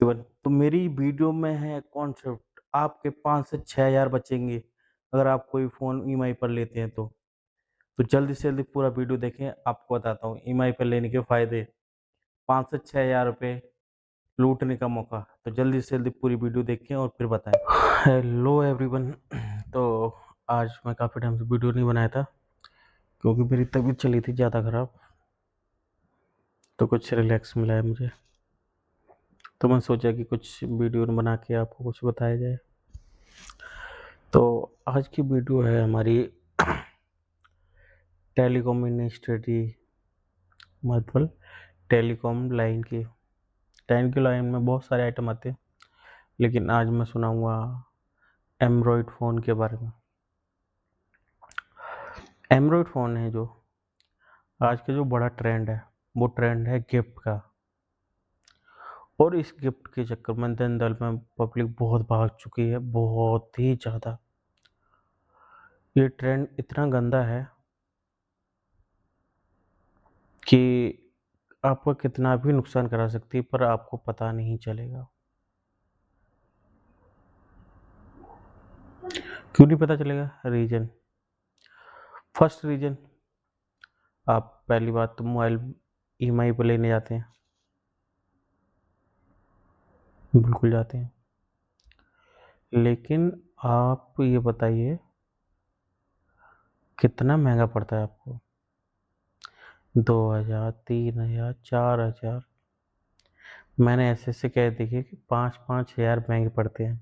तो मेरी वीडियो में है कॉन्सेप्ट आपके 5 से 6,000 बचेंगे अगर आप कोई फ़ोन ईएमआई पर लेते हैं तो। तो जल्दी से जल्दी पूरा वीडियो देखें, आपको बताता हूँ ईएमआई पर लेने के फ़ायदे। 5 से 6,000 रुपए लूटने का मौका। तो जल्दी से जल्दी पूरी वीडियो देखें और फिर बताएँ। Hello everyone. तो आज मैं काफ़ी टाइम से वीडियो नहीं बनाया था क्योंकि मेरी तबीयत चली थी ज़्यादा ख़राब। तो कुछ रिलैक्स मिला है मुझे। तो मैं सोचा कि कुछ वीडियो बना के आपको कुछ बताया जाए। तो आज की वीडियो है हमारी टेलीकॉम इंडस्ट्री, मतलब टेलीकॉम लाइन की लाइन में बहुत सारे आइटम आते हैं, लेकिन आज मैं सुनाऊंगा एंड्रॉयड फ़ोन के बारे में। एंड्रॉयड फ़ोन है जो आज का जो बड़ा ट्रेंड है, वो ट्रेंड है गिफ्ट का। और इस गिफ्ट के चक्कर में दिन दल में पब्लिक बहुत भाग चुकी है, बहुत ही ज़्यादा। ये ट्रेंड इतना गंदा है कि आपका कितना भी नुकसान करा सकती है, पर आपको पता नहीं चलेगा। क्यों नहीं पता चलेगा? रीज़न, फर्स्ट रीज़न, आप पहली बात तो मोबाइल ईएमआई पे लेने जाते हैं, बिल्कुल जाते हैं। लेकिन आप ये बताइए कितना महँगा पड़ता है आपको? 2,000, 3,000, 4,000। मैंने ऐसे-ऐसे केस देखे कि 5-5 हज़ार महँगे पड़ते हैं।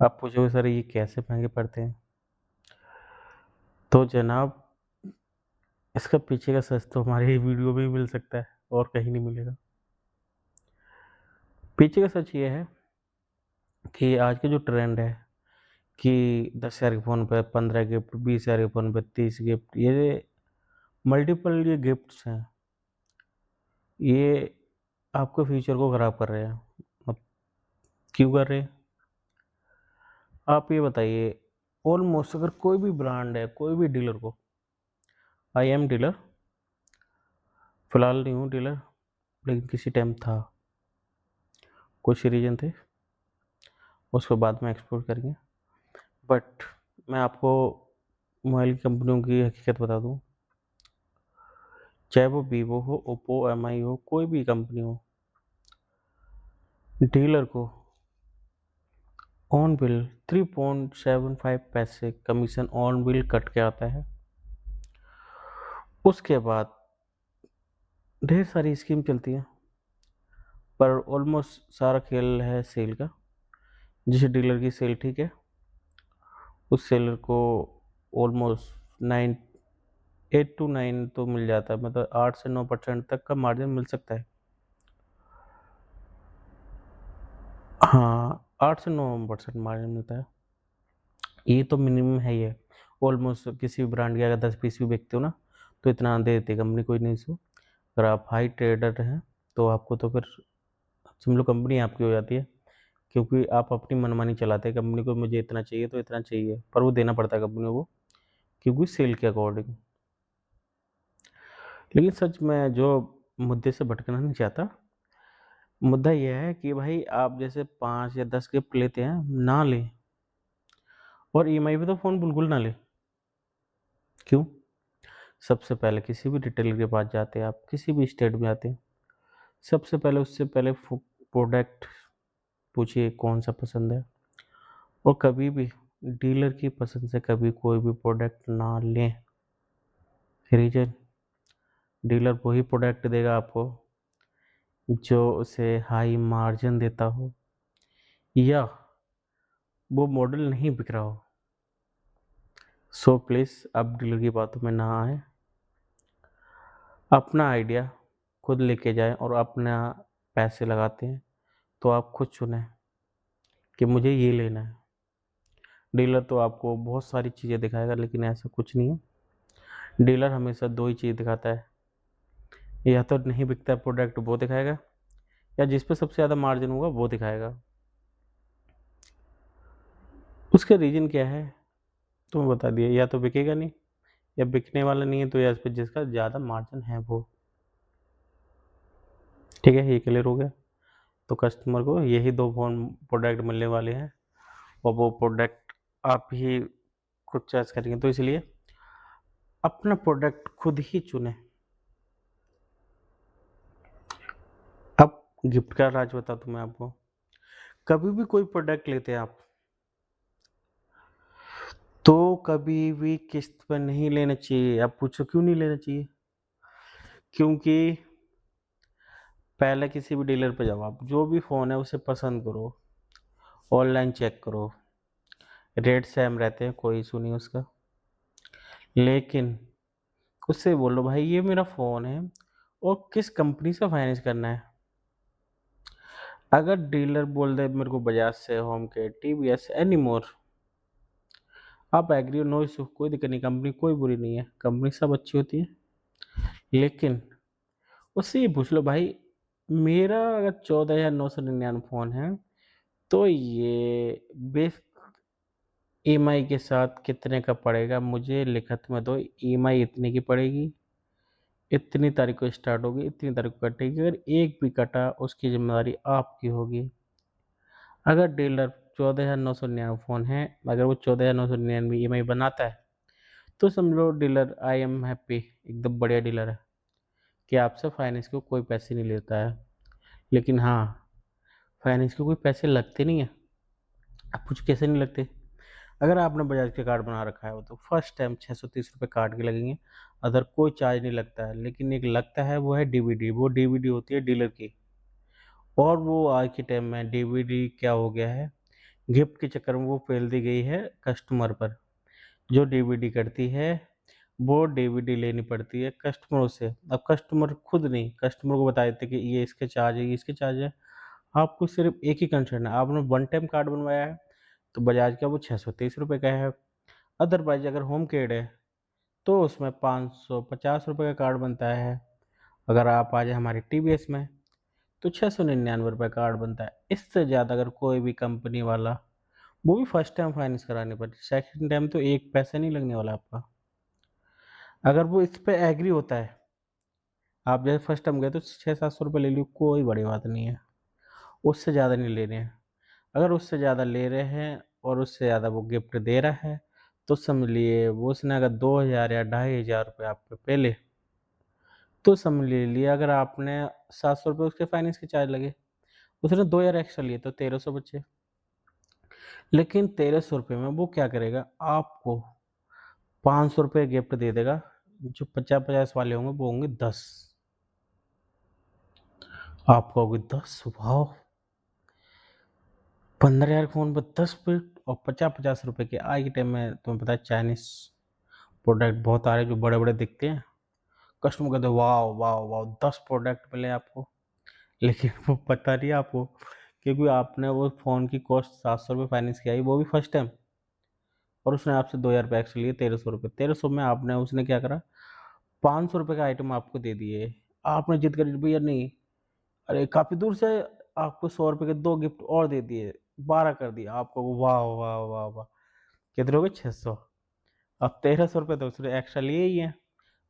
आप पूछोगे सर ये कैसे महँगे पड़ते हैं? तो जनाब इसका पीछे का सच तो हमारी वीडियो में ही मिल सकता है और कहीं नहीं मिलेगा। पीछे का सच ये है कि आज का जो ट्रेंड है कि 10,000 के फ़ोन पे 15 गिफ्ट, 20,000 के फ़ोन पे 30 गिफ्ट, ये मल्टीपल ये गिफ्ट्स हैं, ये आपके फ्यूचर को ख़राब कर रहे हैं। अब क्यों कर रहे हैं? आप ये बताइए, ऑलमोस्ट अगर कोई भी ब्रांड है, कोई भी डीलर को, आई एम डीलर, फिलहाल नहीं हूँ डीलर, लेकिन किसी टाइम था। कुछ रीज़न थे, उसको बाद में एक्सप्लोर करेंगे। बट मैं आपको मोबाइल कंपनियों की हकीकत बता दूँ, चाहे वो वीवो हो, ओप्पो, एमआई हो, कोई भी कंपनी हो, डीलर को ऑन बिल 3.75 पैसे कमीशन ऑन बिल कट के आता है। उसके बाद ढेर सारी स्कीम चलती है, पर ऑलमोस्ट सारा खेल है सेल का। जिस डीलर की सेल ठीक है, उस सेलर को ऑलमोस्ट 8 to 9 तो मिल जाता है, मतलब 8 से 9% तक का मार्जिन मिल सकता है। हाँ, 8 से 9% मार्जिन मिलता है। ये तो मिनिमम है ही है। ऑलमोस्ट किसी भी ब्रांड के अगर 10 पीस भी बेचते हो ना, तो इतना दे देती है कंपनी, कोई नहीं इशू। अगर आप हाई ट्रेडर हैं, तो आपको तो फिर समझ लो कंपनी आपकी हो जाती है, क्योंकि आप अपनी मनमानी चलाते हैं। कंपनी को मुझे इतना चाहिए तो इतना चाहिए, पर वो देना पड़ता है कंपनी को, क्योंकि सेल के अकॉर्डिंग। लेकिन सच में जो मुद्दे से भटकना नहीं चाहता, मुद्दा ये है कि भाई आप जैसे 5 या 10 गिफ्ट लेते हैं, ना लें, और ईएमआई पे तो फ़ोन बिल्कुल ना लें। क्यों? सबसे पहले किसी भी रिटेलर के पास जाते हैं आप, किसी भी स्टेट में जाते हैं, सबसे पहले उससे पहले प्रोडक्ट पूछिए कौन सा पसंद है। और कभी भी डीलर की पसंद से कभी कोई भी प्रोडक्ट ना लें। रीजन, डीलर वही प्रोडक्ट देगा आपको जो उसे हाई मार्जिन देता हो, या वो मॉडल नहीं बिक रहा हो। सो प्लीज़ आप डीलर की बातों में ना आए, अपना आइडिया खुद लेके जाएं, और अपना पैसे लगाते हैं तो आप खुद चुनें कि मुझे ये लेना है। डीलर तो आपको बहुत सारी चीज़ें दिखाएगा, लेकिन ऐसा कुछ नहीं है। डीलर हमेशा दो ही चीज़ दिखाता है, या तो नहीं बिकता प्रोडक्ट वो दिखाएगा, या जिस पे सबसे ज़्यादा मार्जिन होगा वो दिखाएगा। उसका रीज़न क्या है तो मैं बता दिया, या तो बिकेगा नहीं, या बिकने वाला नहीं है, तो या फिर जिसका ज़्यादा मार्जिन है वो। ठीक है, ये क्लियर हो गया। तो कस्टमर को यही 2 प्रोडक्ट मिलने वाले हैं और वो प्रोडक्ट आप ही खुद चॉइस करेंगे। तो इसलिए अपना प्रोडक्ट खुद ही चुनें। अब गिफ्ट का राज बताता हूँ मैं आपको। कभी भी कोई प्रोडक्ट लेते हैं आप, तो कभी भी किस्त पे नहीं लेना चाहिए। आप पूछो क्यों नहीं लेना चाहिए? क्योंकि पहले किसी भी डीलर पे जाओ आप, जो भी फ़ोन है उसे पसंद करो, ऑनलाइन चेक करो, रेट सेम रहते हैं, कोई इशू नहीं उसका। लेकिन उससे बोलो भाई ये मेरा फ़ोन है और किस कंपनी से फाइनेंस करना है। अगर डीलर बोल दे मेरे को बजाज से, होमकेयर, टीवीएस, एनी मोर, आप एग्री हो, नो इशू, कोई दिक्कत नहीं, कंपनी कोई बुरी नहीं है, कंपनी सब अच्छी होती है। लेकिन उससे ये पूछ लो भाई मेरा अगर 14,999 फ़ोन है तो ये बेस ईएमआई के साथ कितने का पड़ेगा, मुझे लिखत में दो। ईएमआई इतने की पड़ेगी, इतनी तारीख को स्टार्ट होगी, इतनी तारीख को कटेगी, अगर एक भी कटा उसकी जिम्मेदारी आपकी होगी। अगर डीलर 14,999 फ़ोन है, अगर वो 14,999 ईएमआई बनाता है तो समझ लो डीलर आई एम हैप्पी, एकदम बढ़िया डीलर है कि आपसे फाइनेंस के कोई पैसे नहीं लेता है। लेकिन हाँ, फाइनेंस के कोई पैसे लगते नहीं है। आप पूछो कैसे नहीं लगते? अगर आपने बजाज के कार्ड बना रखा है तो फर्स्ट टाइम 630 रुपये कार्ड के लगेंगे, अदर कोई चार्ज नहीं लगता है। लेकिन एक लगता है वो है डीवीडी, वो डीवीडी होती है डीलर की। और वो आज के टाइम में डीवीडी क्या हो गया है, गिफ्ट के चक्कर में वो फैल दी गई है कस्टमर पर। जो डीवीडी करती है वो डीवीडी लेनी पड़ती है कस्टमरों से। अब कस्टमर खुद नहीं, कस्टमर को बता देते कि ये इसके चार्ज है, ये इसके चार्ज है। आपको सिर्फ एक ही कंसर्न है, आपने वन टाइम कार्ड बनवाया है तो बजाज का वो 630 रुपये का है। अदरवाइज अगर होम केयर है तो उसमें 550 रुपये का कार्ड बनता है। अगर आप आ जाए हमारी टीवीएस में तो 699 रुपये कार्ड बनता है। इससे ज़्यादा अगर कोई भी कंपनी वाला, वो भी फर्स्ट टाइम फाइनेंस कराने पर, सेकंड टाइम तो एक पैसा नहीं लगने वाला आपका। अगर वो इस पे एग्री होता है, आप जैसे फर्स्ट टाइम गए तो 600-700 रुपये ले लियो, कोई बड़ी बात नहीं है, उससे ज़्यादा नहीं लेने हैं। अगर उससे ज़्यादा ले रहे हैं और उससे ज़्यादा वो गिफ्ट दे रहा है तो समझ लिए वो उसने अगर 2,000 या 2,500 रुपये आप पे पहले, तो समझ लिए अगर आपने 700 रुपये उसके फाइनेंस के चार्ज लगे, उसने 2,000 एक्स्ट्रा लिए तो 1,300 बचे। लेकिन 1,300 रुपये में वो क्या करेगा, आपको 500 रुपये गिफ्ट दे देगा। जो 50-50 वाले होंगे वो होंगे 10, आपको होगी 10। वाह, 15,000 फ़ोन पर 10 फीट और 50-50 रुपये के। आज के टाइम में तुम्हें पता है चाइनीस प्रोडक्ट बहुत आ रहे हैं जो बड़े बड़े दिखते हैं। कस्टमर कहते हैं वाह वाह वाह 10 प्रोडक्ट मिले आपको। लेकिन वो पता नहीं आपको, क्योंकि आपने वो फ़ोन की कॉस्ट 700 रुपये फाइनेंस की आई, वो भी फर्स्ट टाइम। और उसने आपसे 2,000 रुपये एक्स्ट्रा लिए, 1,300 रुपये। 1,300 में आपने, उसने क्या करा, 500 रुपये का आइटम आपको दे दिए। आपने जिद करी भैया नहीं, अरे काफ़ी दूर से आपको 100 रुपये के 2 गिफ्ट और दे दिए, 12 कर दिया आपको। वाह वाह वाह वाह, कितने हो गए 600। अब 1,300 रुपये तो उसने एक्स्ट्रा लिए ही हैं,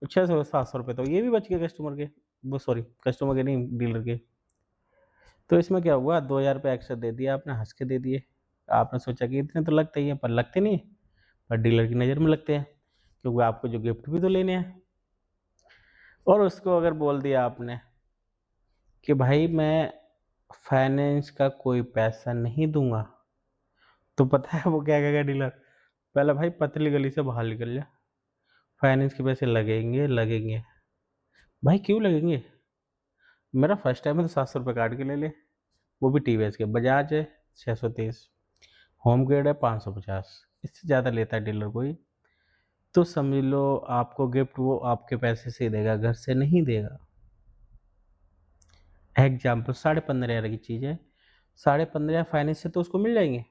600 700 रुपये तो ये भी बच गए कस्टमर के, वो सॉरी कस्टमर के नहीं, डीलर के। तो इसमें क्या हुआ, 2,000 रुपये एक्स्ट्रा दे दिया आपने, हंस के दे दिए। आपने सोचा कि इतने तो लगते ही हैं, पर लगते नहीं, पर डीलर की नज़र में लगते हैं, क्योंकि आपको जो गिफ्ट भी तो लेने हैं। और उसको अगर बोल दिया आपने कि भाई मैं फाइनेंस का कोई पैसा नहीं दूंगा, तो पता है वो क्या कहेगा डीलर, पहले भाई पतली गली से बाहर निकल जा, फाइनेंस के पैसे लगेंगे लगेंगे। भाई क्यों लगेंगे, मेरा फर्स्ट टाइम है तो 700 रुपये काट के ले ले, वो भी टीवीएस के। बजाज है 630, होम ग्रेड है 550, इससे ज़्यादा लेता है डीलर कोई तो समझ लो आपको गिफ्ट वो आपके पैसे से ही देगा, घर से नहीं देगा। एग्जाम्पल 15,500 की चीज़ है, 15,500 फाइनेंस से तो उसको मिल जाएंगे,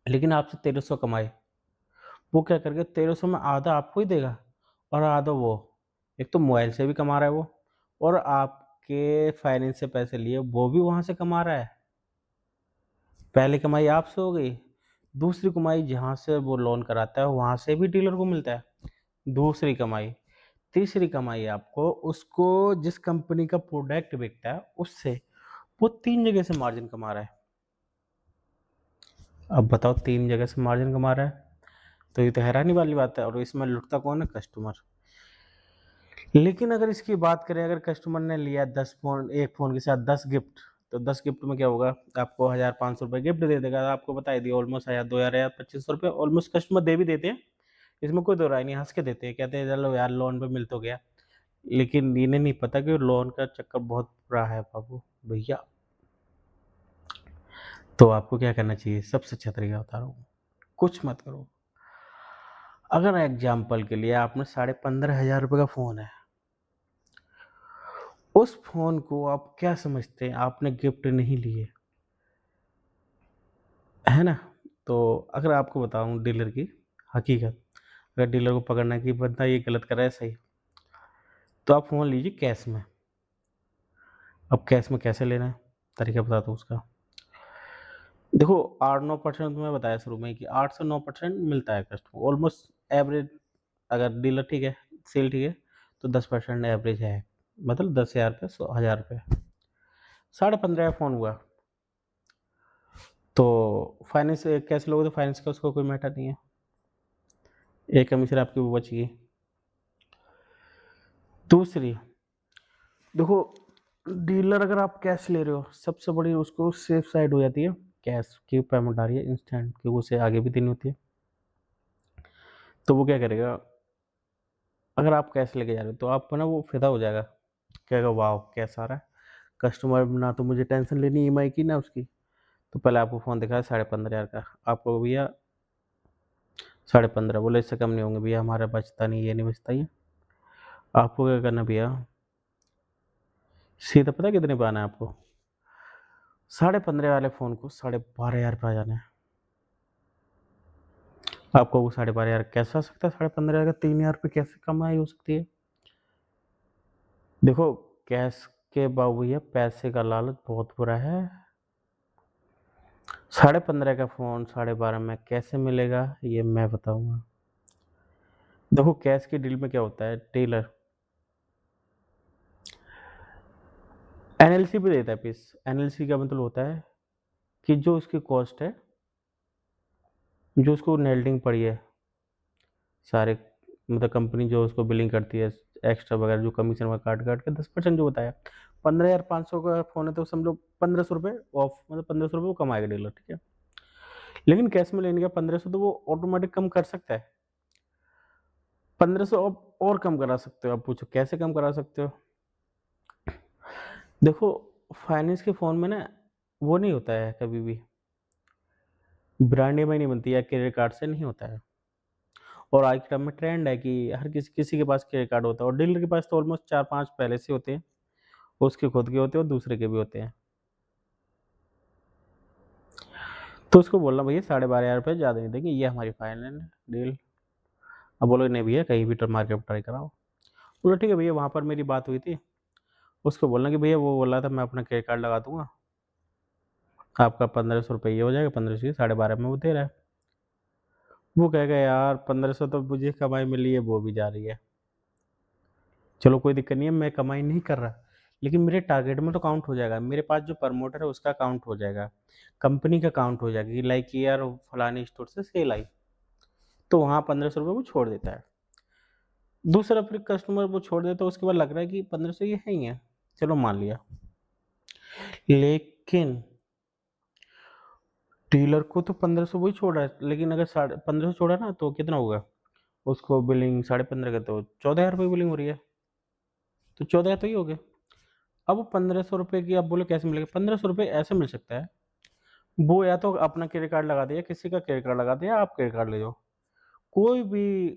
लेकिन आपसे 1,300 कमाए, वो क्या करेगा 1,300 में आधा आपको ही देगा और आधा वो। एक तो मोबाइल से भी कमा रहा है वो, और आपके फाइनेंस से पैसे लिए वो भी वहाँ से कमा रहा है। पहली कमाई आपसे हो गई, दूसरी कमाई जहाँ से वो लोन कराता है वहाँ से भी डीलर को मिलता है दूसरी कमाई। तीसरी कमाई आपको उसको जिस कंपनी का प्रोडक्ट बिकता है उससे, वो 3 जगह से मार्जिन कमा रहा है। अब बताओ 3 जगह से मार्जिन कमा रहा है, तो ये तो हैरानी वाली बात है। और इसमें लुटता कौन है? कस्टमर। लेकिन अगर इसकी बात करें, अगर कस्टमर ने लिया 10 फ़ोन, एक फ़ोन के साथ 10 गिफ्ट, तो 10 गिफ्ट में क्या होगा? आपको 1500 रुपये गिफ्ट दे देगा। आपको बता ही दिया, ऑलमोस्ट 1000, 2000 या 2500 रुपये ऑलमोस्ट कस्टमर दे भी देते हैं। इसमें कोई दो राय नहीं, हंस के देते हैं, कहते हैं चलो यार लोन पे मिल तो गया। लेकिन इन्हें नहीं पता कि लोन का चक्कर बहुत बुरा है बाबू भैया। तो आपको क्या करना चाहिए? सबसे अच्छा तरीका बता रहा हूँ, कुछ मत करो। अगर एग्जाम्पल के लिए आपने 15,500 रुपये का फ़ोन है, उस फ़ोन को आप क्या समझते हैं? आपने गिफ्ट नहीं लिए, है ना? तो अगर आपको बताऊँ डीलर की हकीकत, अगर डीलर को पकड़ना है कि बंदा ये गलत कर रहा है सही, तो आप फ़ोन लीजिए कैश में। अब कैश में कैसे लेना है? तरीका बताता हूँ उसका। देखो 8-9% तो मैं बताया शुरू में ही कि 8 से 9% मिलता है कस्टमर ऑलमोस्ट एवरेज। अगर डीलर ठीक है, सेल ठीक है, तो 10% एवरेज है। मतलब 10,000 पे 1000 पे 15.5 फ़ोन हुआ। तो फाइनेंस कैसे लोगे? तो फाइनेंस का उसको कोई मैटर नहीं है, एक कमीशन आपकी वो बच गई। दूसरी, देखो डीलर अगर आप कैश ले रहे हो, सबसे बड़ी उसको सेफ साइड हो जाती है कैश की पेमेंट आ रही है इंस्टेंट, क्योंकि उसे आगे भी देनी होती है। तो वो क्या करेगा? अगर आप कैश लेके जा रहे हो तो आपको ना वो फिदा हो जाएगा, कहेगा वाह कैश आ रहा है, कस्टमर ना तो मुझे टेंशन लेनी ईएमआई की ना उसकी। तो पहले आपको फ़ोन दिखाया 15,500 का, आपको भैया 15.5, बोले इससे कम नहीं होंगे भैया, हमारा बचता नहीं, ये नहीं बचता ये। आपको क्या करना भैया? सीधा पता कितने पे आना है आपको? 15.5 वाले फ़ोन को 12,500 पे आ जाना है। आपको वो 12,500 कैसे आ सकता है? 15.5 का 3,000 पे कैसे कमाई हो सकती है? देखो कैश के बाबू भैया पैसे का लालच बहुत बुरा है। 15.5 का फ़ोन 12.5 में कैसे मिलेगा? ये मैं बताऊँगा। देखो कैश की डील में क्या होता है, डीलर एनएलसी पे देता है पीस। एनएलसी का मतलब होता है कि जो उसकी कॉस्ट है, जो उसको नेल्डिंग पड़ी है, सारे मतलब कंपनी जो उसको बिलिंग करती है, एक्स्ट्रा वगैरह जो कमीशन वगैरह काट-काट के 10% जो बताया। 15,500 का फ़ोन है तो समझो 1,500 रुपए ऑफ, मतलब 1,500 रुपए वो कमाएगा डीलर, ठीक है? लेकिन कैश में लेने का 1,500 तो वो ऑटोमेटिक कम कर सकता है। 1,500 अब और कम करा सकते हो। आप पूछो कैसे कम करा सकते हो? देखो फाइनेंस के फ़ोन में ना वो नहीं होता है कभी भी, ब्रांड ईएमआई नहीं बनती है, क्रेडिट कार्ड से नहीं होता है। और आज के टाइम में ट्रेंड है कि हर किसी किसी के पास क्रेडिट कार्ड होता है, और डीलर के पास तो ऑलमोस्ट 4-5 पहले से होते हैं। उसके खुद के होते हैं और दूसरे के भी होते हैं। तो उसको बोलना भैया 12,500 रुपये ज़्यादा नहीं देंगे, ये हमारी फाइनल डील। अब बोलो नहीं भैया कहीं भी मार्केट ट्राई कराओ। बोला ठीक है भैया, वहाँ पर मेरी बात हुई थी। उसको बोलना कि भैया वो बोल रहा था मैं अपना क्रेडिट कार्ड लगा दूँगा, आपका 1,500 रुपये ये हो जाएगा, 1500 ये 12,500 में वो दे रहा है। वो कहेगा यार 1,500 तो मुझे कमाई मिली है, वो भी जा रही है। चलो कोई दिक्कत नहीं है, मैं कमाई नहीं कर रहा, लेकिन मेरे टारगेट में तो काउंट हो जाएगा। मेरे पास जो प्रमोटर है उसका काउंट हो जाएगा, कंपनी का काउंट हो जाएगा कि लाइक यार फलाने स्टोर से सेल आई, तो वहाँ 1,500 रुपये वो छोड़ देता है। दूसरा फिर कस्टमर वो छोड़ देता है, उसके बाद लग रहा है कि 1,500 ये है ही है, चलो मान लिया। लेकिन डीलर को तो 1,500 वही छोड़ रहा है, लेकिन अगर 1500 छोड़ा ना तो कितना होगा? उसको बिलिंग 15.5 का तो 14,000 रुपये बिलिंग हो रही है, तो 14,000 तो ही हो गए। अब 1,500 रुपये की आप बोलो कैसे मिलेगा? 1,500 रुपये ऐसे मिल सकता है, वो या तो अपना क्रेडिट कार्ड लगा दे या किसी का क्रेडिट कार्ड लगा दे, या आप क्रेडिट कार्ड ले जाओ। कोई भी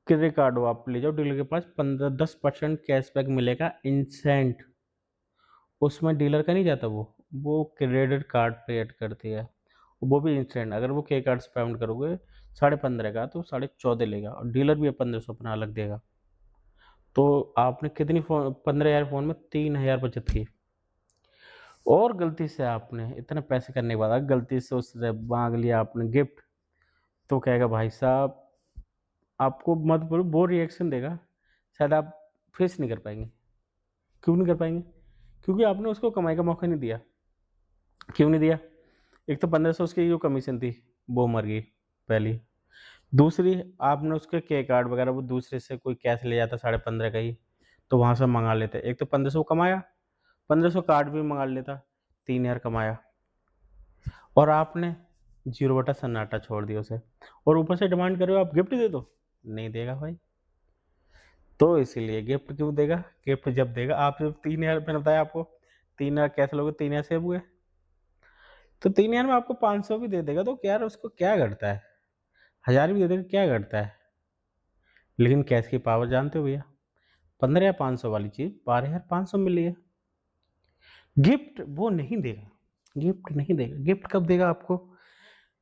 क्रेडिट कार्ड हो आप ले जाओ डीलर के पास, 10% कैशबैक मिलेगा इंस्टेंट। उसमें डीलर का नहीं जाता वो क्रेडिट कार्ड पे ऐड करती है, वो भी इंस्टेंट। अगर वो क्रेडिट कार्ड से पेमेंट करोगे 15.5 का तो 14.5 लेगा, और डीलर भी 1,500 अपना अलग देगा। तो आपने कितनी फ़ोन 15,000 फ़ोन में 3,000 बचत की। और गलती से आपने इतने पैसे करने के बाद अगर गलती से उससे माँग लिया आपने गिफ्ट, तो कहेगा भाई साहब आपको मत बोलो, वो रिएक्शन देगा, शायद आप फेस नहीं कर पाएँगे। क्यों नहीं कर पाएँगे? क्योंकि आपने उसको कमाई का मौका नहीं दिया। क्यों नहीं दिया? एक तो 1500 उसकी जो कमीशन थी वो मर गई पहली। दूसरी, आपने उसके के कार्ड वगैरह वो दूसरे से कोई कैश ले जाता 15.5 का ही, तो वहाँ से मंगा लेते। एक तो 1500 कमाया, 1500 कार्ड भी मंगा लेता, 3000 कमाया, और आपने जीरो बटा सन्नाटा छोड़ दिया उसे, और ऊपर से डिमांड कर रहे हो आप गिफ्ट दे दो। नहीं देगा भाई। तो इसीलिए गिफ्ट क्यों देगा? गिफ्ट जब देगा, आप जब 3000 मैंने बताया आपको, 3000 कैसे लोगे? 3000 सेव हुए, तो 3000 में आपको 500 भी दे देगा, तो क्या यार उसको क्या घटता है? 1000 भी दे देगा, क्या घटता है? लेकिन कैश की पावर जानते हो भैया, 15 या 500 वाली चीज 12,500 मिली है। गिफ्ट वो नहीं देगा, गिफ्ट नहीं देगा। गिफ्ट कब देगा आपको?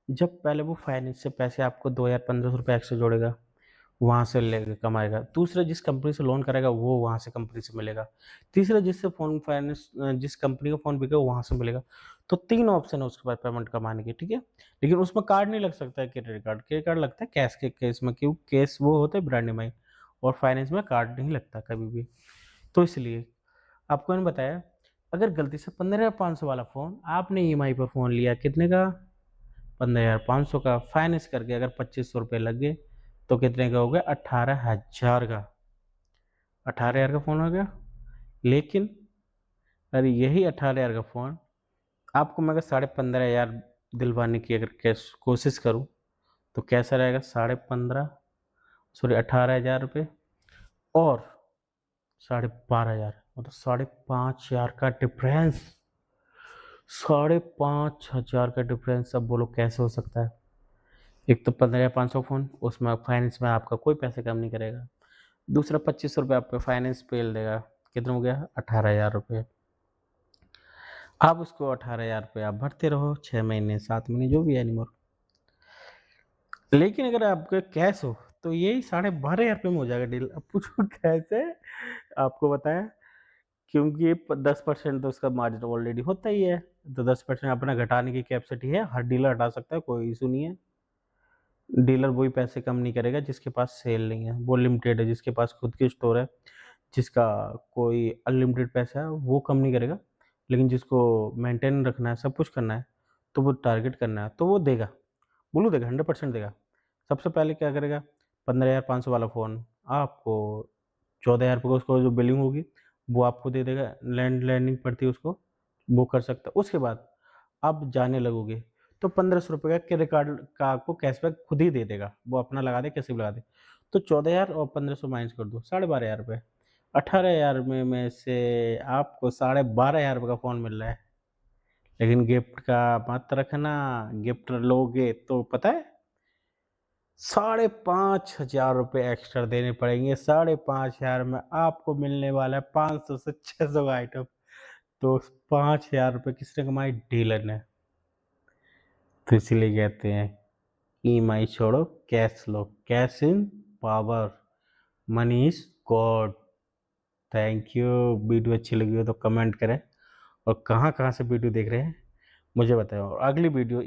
जब पहले वो फाइनेंस से पैसे आपको 2,000-1,500 एक्स्ट्रा जोड़ेगा, वहां से लेके कमाएगा। दूसरा, जिस कंपनी से लोन करेगा वो वहां से कंपनी से मिलेगा। तीसरा, जिससे फोन फाइनेंस जिस कंपनी का फोन बिकेगा वहां से मिलेगा। तो 3 ऑप्शन है उसके पास पेमेंट कमाने के, ठीक है। लेकिन उसमें कार्ड नहीं लग सकता है, क्रेडिट कार्ड। क्रेडिट कार्ड लगता है कैश के केस में, क्यों? केस वो होता है ब्रांड ईएमआई, और फाइनेंस में कार्ड नहीं लगता कभी भी। तो इसलिए आपको मैंने बताया, अगर गलती से 15,500 वाला फोन आपने ईएमआई पर फोन लिया, कितने का? 15,500 का। फाइनेंस करके अगर 2500 रुपये लग गए, तो कितने का हो गया? 18,000 का। 18,000 का फोन हो गया। लेकिन अरे यही 18,000 का फोन आपको मैं अगर 15,500 दिलवाने की अगर कोशिश करूं, तो कैसा रहेगा? 15,500, सॉरी 18,000 रुपये और 12,500, मतलब 5,500 का डिफरेंस। 5,500 का डिफरेंस। अब बोलो कैसे हो सकता है? एक तो 15,500 फोन, उसमें फाइनेंस में आपका कोई पैसे कम नहीं करेगा। दूसरा, 2500 रुपये आपका फाइनेंस पेल देगा। कितना हो गया? 18,000 रुपये। आप उसको 18,000 रुपये आप भरते रहो, 6 महीने 7 महीने जो भी एनीमोर। लेकिन अगर आपके कैश हो, तो यही 12,500 रुपये में हो जाएगा डील। अब पूछो कैसे? आपको बताया, क्योंकि 10% तो उसका मार्जिन ऑलरेडी होता ही है, तो 10% अपना घटाने की कैपेसिटी है, हर डीलर हटा सकता है, कोई इशू नहीं है। डीलर वही पैसे कम नहीं करेगा जिसके पास सेल नहीं है, वो लिमिटेड है। जिसके पास खुद की स्टोर है, जिसका कोई अनलिमिटेड पैसा है, वो कम नहीं करेगा। लेकिन जिसको मेंटेन रखना है, सब कुछ करना है, तो वो टारगेट करना है, तो वो देगा, बोलू देगा, 100% देगा। सबसे पहले क्या करेगा? 15,500 वाला फ़ोन आपको 14,000 रुपये का उसको जो बिलिंग होगी वो आपको दे देगा। लैंडिंग पड़ती है उसको, वो कर सकता है। उसके बाद आप जाने लगोगे, तो 1,500 रुपये का क्रेडिट कार्ड का आपको कैशबैक खुद ही दे देगा, वो अपना लगा दे, कैसे भी लगा दे। तो 14,000 और 1,500 माइनस कर दो, 12,500 रुपये। 18,000 में से आपको 12,500 रुपये का फ़ोन मिल रहा है। लेकिन गिफ्ट का मत रखना, गिफ्ट लोगे तो पता है 5,500 रुपये एक्स्ट्रा देने पड़ेंगे। 5,500 में आपको मिलने वाला है 500 से 600 का आइटम। तो 5,000 रुपये किसने कमाए? डीलर ने। तो इसीलिए कहते हैं, ईएमआई छोड़ो, cash flow. Cash in power, money is God. Thank you. Video अच्छी लगी हो तो कमेंट करें, और कहाँ कहाँ से वीडियो देख रहे हैं मुझे बताएं। और अगली वीडियो